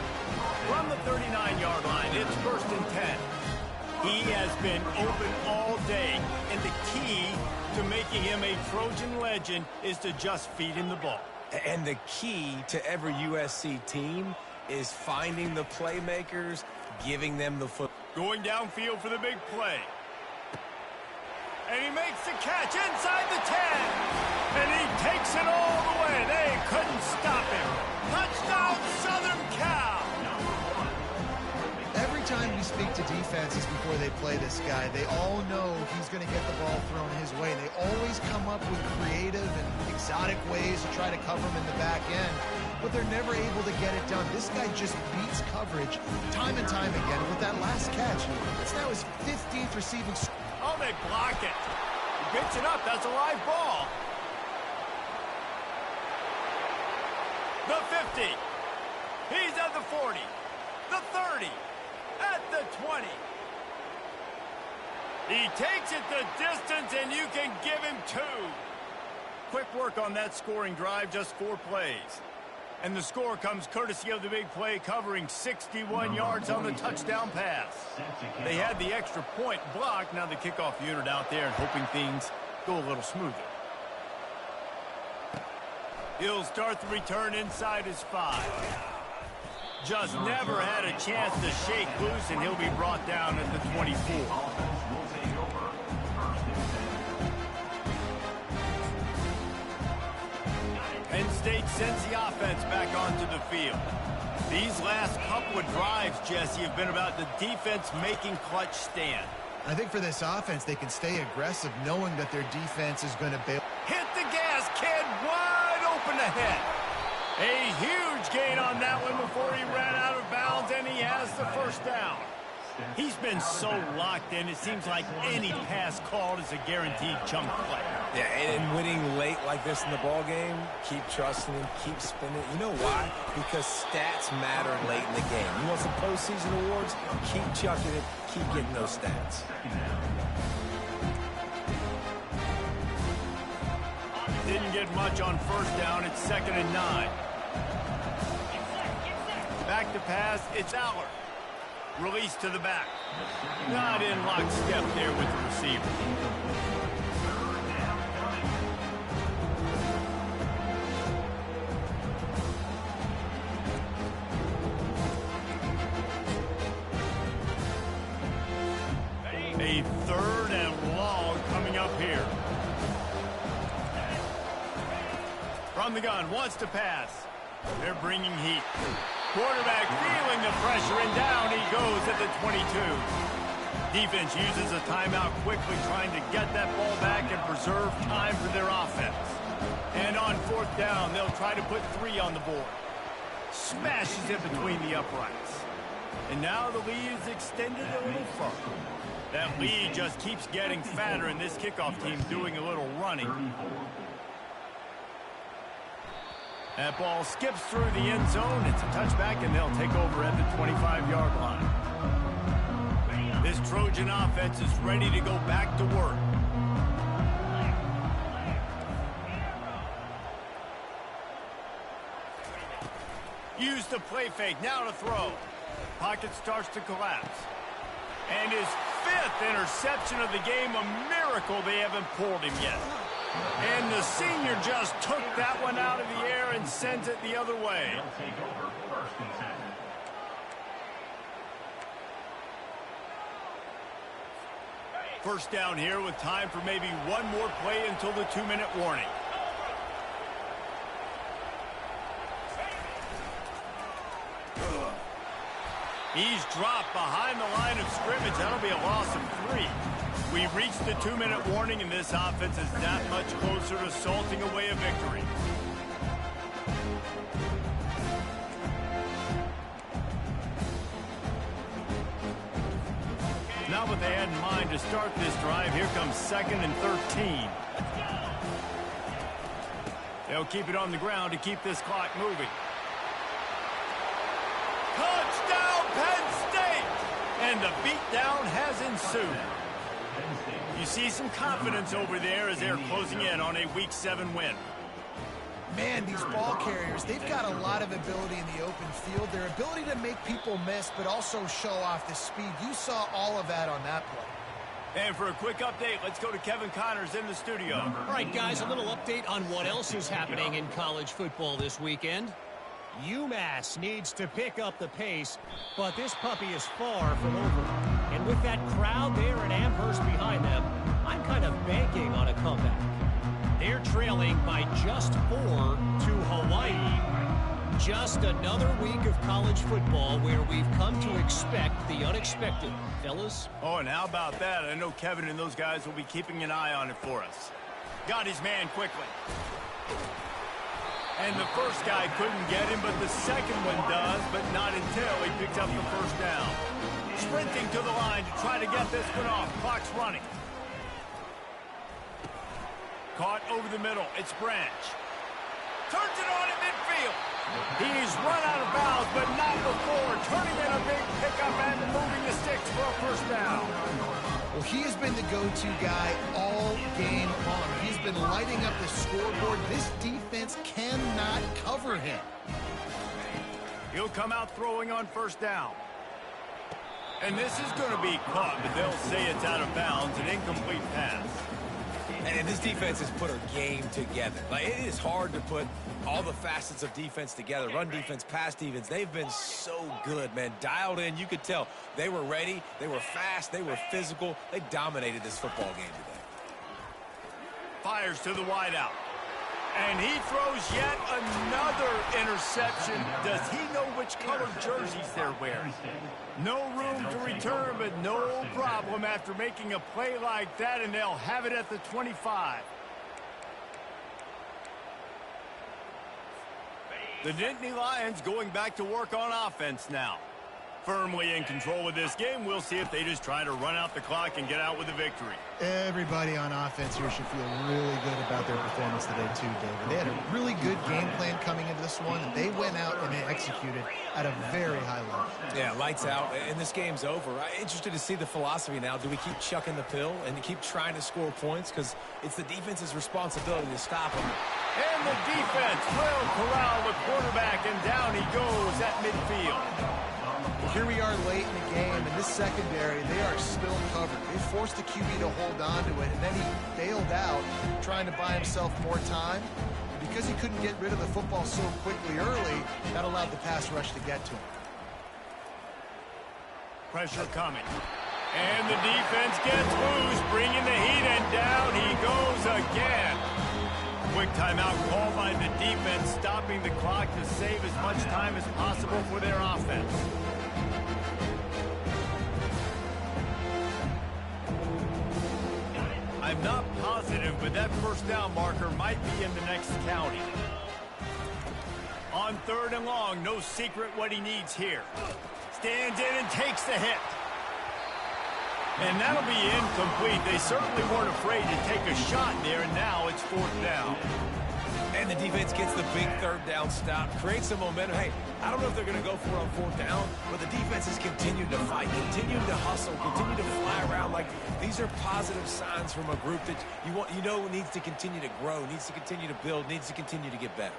From the 39-yard line, it's 1st and 10. He has been open all day, and the key to making him a Trojan legend is to just feed him the ball.
And the key to every USC team is finding the playmakers, giving them the foot.
Going downfield for the big play. And he makes the catch inside the 10. And he takes it all the way. They couldn't stop him. Touchdown, Southern Cal.
Every time we speak to defenses before they play this guy, they all know he's going to get the ball thrown his way. They always come up with creative and exotic ways to try to cover him in the back end, but they're never able to get it done. This guy just beats coverage time and time again. And with that last catch, it's now his 15th receiving.
Oh, they block it. He picks it up. That's a live ball. The 50. He's at the 40. The 30. At the 20. He takes it the distance, and you can give him 2. Quick work on that scoring drive, just 4 plays. And the score comes courtesy of the big play, covering 61 yards on the touchdown pass. They had the extra point blocked. Now the kickoff unit out there and hoping things go a little smoother. He'll start the return inside his 5. Just never had a chance to shake loose, and he'll be brought down at the 24. Penn State sends the offense back onto the field. These last couple of drives, Jesse, have been about the defense making clutch stand.
I think for this offense, they can stay aggressive knowing that their defense is going to bail.
Hit the gas, kid, wide open ahead. A huge gain on that one before he ran out of bounds, and he has the first down. He's been so locked in, it seems like any pass called is a guaranteed chunk play.
Yeah, and winning late like this in the ball game, keep trusting him, keep spinning. You know why? Because stats matter late in the game. You want some postseason awards? Keep chucking it, keep getting those stats.
Didn't get much on first down. It's 2nd and 9. Back to pass. It's Aller. Release to the back. Not in lockstep there with the receiver. A 3rd and long coming up here. From the gun, wants to pass. They're bringing heat. Quarterback feeling the pressure, and down he goes at the 22. Defense uses a timeout quickly, trying to get that ball back and preserve time for their offense. And on 4th down, they'll try to put 3 on the board. Smashes it between the uprights. And now the lead is extended a little further. That lead just keeps getting fatter, and this kickoff team doing a little running. That ball skips through the end zone. It's a touchback, and they'll take over at the 25-yard line. This Trojan offense is ready to go back to work. Use the play fake. Now to throw. Pocket starts to collapse. And his 5th interception of the game, a miracle they haven't pulled him yet. And the senior just took that one out of the air and sends it the other way. First down here with time for maybe one more play until the 2-minute warning. He's dropped behind the line of scrimmage. That'll be a loss of 3. We've reached the 2-minute warning, and this offense is that much closer to salting away a victory. Not what they had in mind to start this drive. Here comes 2nd and 13. They'll keep it on the ground to keep this clock moving. Touchdown, Penn State! And the beatdown has ensued. You see some confidence over there as they're closing in on a Week 7 win.
Man, these ball carriers, they've got a lot of ability in the open field. Their ability to make people miss, but also show off the speed. You saw all of that on that play.
And for a quick update, let's go to Kevin Connors in the studio.
All right, guys, a little update on what else is happening in college football this weekend. UMass needs to pick up the pace, but this puppy is far from over. And with that crowd there at Amherst behind them, I'm kind of banking on a comeback. They're trailing by just 4 to Hawaii. Just another week of college football where we've come to expect the unexpected. Fellas?
Oh, and how about that? I know Kevin and those guys will be keeping an eye on it for us. Got his man quickly. And the first guy couldn't get him, but the second one does, but not until he picks up the first down. Sprinting to the line to try to get this one off. Clock's running. Caught over the middle. It's Branch. Turns it on in midfield. He's run out of bounds, but not before. Turning in a big pickup and moving the sticks for a first down.
Well, he has been the go-to guy all game long. He's been lighting up the scoreboard. This defense cannot cover him.
He'll come out throwing on first down. And this is going to be caught, but they'll say it's out of bounds, an incomplete pass.
And this defense has put a game together. Like, it is hard to put all the facets of defense together. Run defense, pass defense. They've been so good, man. Dialed in. You could tell they were ready. They were fast. They were physical. They dominated this football game today.
Fires to the wideout. And he throws yet another interception. Does he know which color jerseys they're wearing? No room to return, but no problem after making a play like that, and they'll have it at the 25. The Nittany Lions going back to work on offense now. Firmly in control of this game. We'll see if they just try to run out the clock and get out with a victory.
Everybody on offense here should feel really good about their performance today too, David. They had a really good game plan coming into this one, and they went out and they executed at a very high level.
Yeah, lights out, and this game's over. I'm interested to see the philosophy now. Do we keep chucking the pill and keep trying to score points? Because it's the defense's responsibility to stop them.
And the defense will corral the quarterback, and down he goes at midfield.
Here we are late in the game, and this secondary, they are still covered. They forced the QB to hold on to it, and then he bailed out, trying to buy himself more time. And because he couldn't get rid of the football so quickly early, that allowed the pass rush to get to him.
Pressure coming. And the defense gets loose, bringing the heat, and down he goes again. Quick timeout called by the defense, stopping the clock to save as much time as possible for their offense. I'm not positive, but that first down marker might be in the next county. On 3rd and long, no secret what he needs here. Stands in and takes the hit. And that'll be incomplete. They certainly weren't afraid to take a shot there, and now it's 4th down.
And the defense gets the big 3rd down stop, creates some momentum. Hey, I don't know if they're going to go for it on 4th down, but the defense has continued to fight, continued to hustle, continued to fly around. Like, these are positive signs from a group that you know needs to continue to grow, needs to continue to build, needs to continue to get better.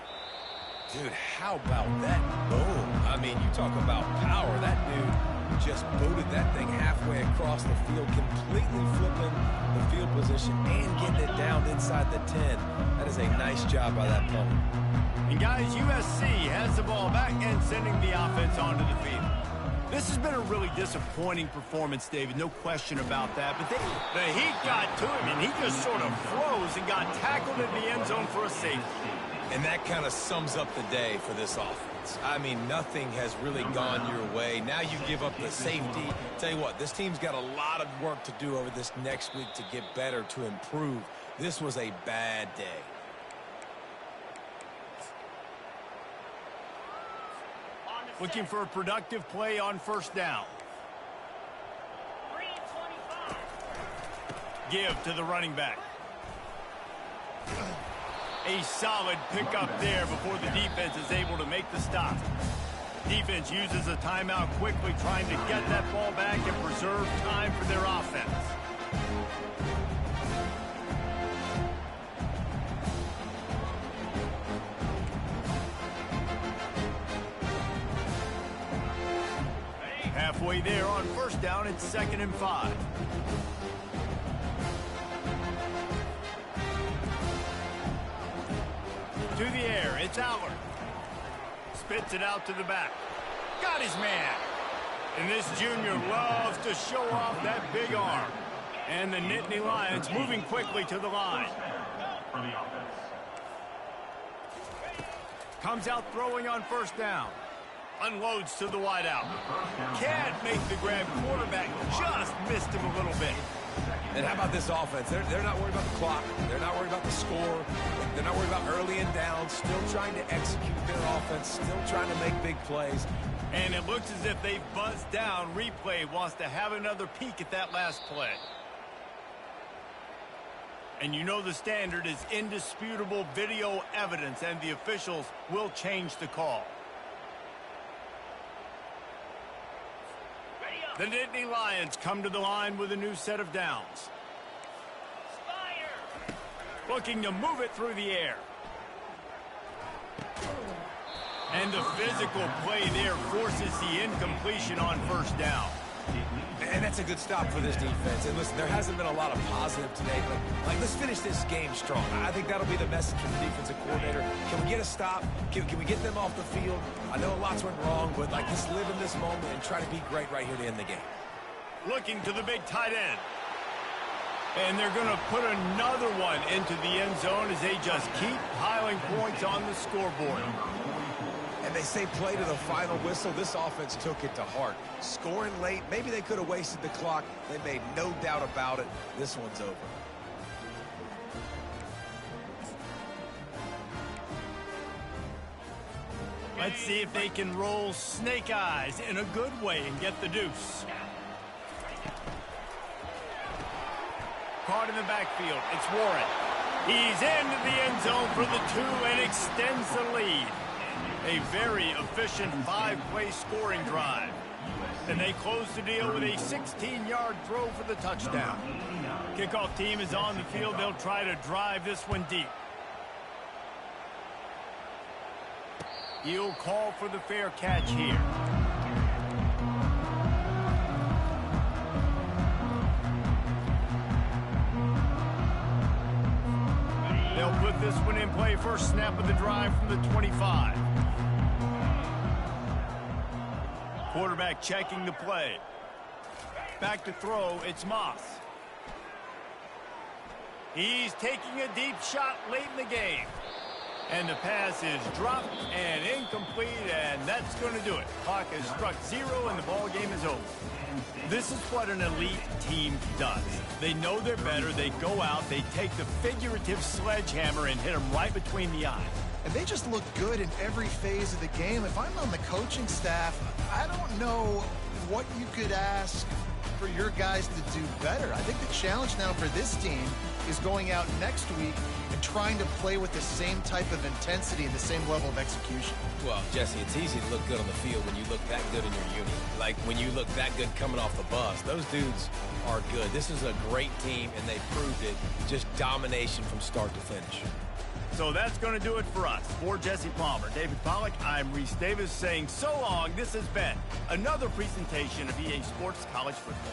Dude, how about that boom? I mean, you talk about power. That dude just booted that thing halfway across the field, completely flipping the field position and getting it down inside the 10. That is a nice job by that punter.
And guys, USC has the ball back and sending the offense onto the field. This has been a really disappointing performance, David, no question about that. But the heat got to him, and he just sort of froze and got tackled in the end zone for a safety.
And that kind of sums up the day for this offense. I mean, nothing has really gone your way. Now you give up the safety. Tell you what, this team's got a lot of work to do over this next week to get better, to improve. This was a bad day.
Looking for a productive play on 1st down. Give to the running back. A solid pickup there before the defense is able to make the stop. Defense uses a timeout quickly, trying to get that ball back and preserve time for their offense. Halfway there on first down, it's 2nd and 5. To the air, it's Allard. Spits it out to the back. Got his man. And this junior loves to show off that big arm. And the Nittany Lions moving quickly to the line. Comes out throwing on first down. Unloads to the wideout. Can't make the grab. Quarterback just missed him a little bit.
And how about this offense? They're not worried about the clock. They're not worried about the score. They're not worried about early and down. Still trying to execute their offense. Still trying to make big plays.
And it looks as if they've buzzed down. Replay wants to have another peek at that last play. And you know the standard is indisputable video evidence, and the officials will change the call. The Nittany Lions come to the line with a new set of downs. Looking to move it through the air. And the physical play there forces the incompletion on first down.
And that's a good stop for this defense. And listen, there hasn't been a lot of positive today, but let's finish this game strong. I think that'll be the message from the defensive coordinator. Can we get a stop? Can we get them off the field? I know lots went wrong, but let's live in this moment and try to be great right here to end the game.
Looking to the big tight end. And they're going to put another one into the end zone as they just keep piling points on the scoreboard.
And they say play to the final whistle. This offense took it to heart. Scoring late, maybe they could have wasted the clock. They made no doubt about it. This one's over.
Let's see if they can roll snake eyes in a good way and get the deuce. Caught in the backfield. It's Warren. He's into the end zone for the 2 and extends the lead. A very efficient 5-play scoring drive. And they close the deal with a 16-yard throw for the touchdown. Kickoff team is on the field. They'll try to drive this one deep. He'll call for the fair catch here. They'll put this one in play. First snap of the drive from the 25. Quarterback checking the play. Back to throw, it's Moss. He's taking a deep shot late in the game. And the pass is dropped and incomplete, and that's going to do it. Clock has struck 0, and the ball game is over. This is what an elite team does. They know they're better. They go out. They take the figurative sledgehammer and hit them right between the eyes.
And they just look good in every phase of the game. If I'm on the coaching staff, I don't know what you could ask for your guys to do better. I think the challenge now for this team is going out next week and trying to play with the same type of intensity and the same level of execution.
Well, Jesse, it's easy to look good on the field when you look that good in your unit. Like when you look that good coming off the bus. Those dudes are good. This is a great team, and they proved it. Just domination from start to finish.
So that's going to do it for us. For Jesse Palmer, David Pollack, I'm Reese Davis saying so long. This has been another presentation of EA Sports College Football.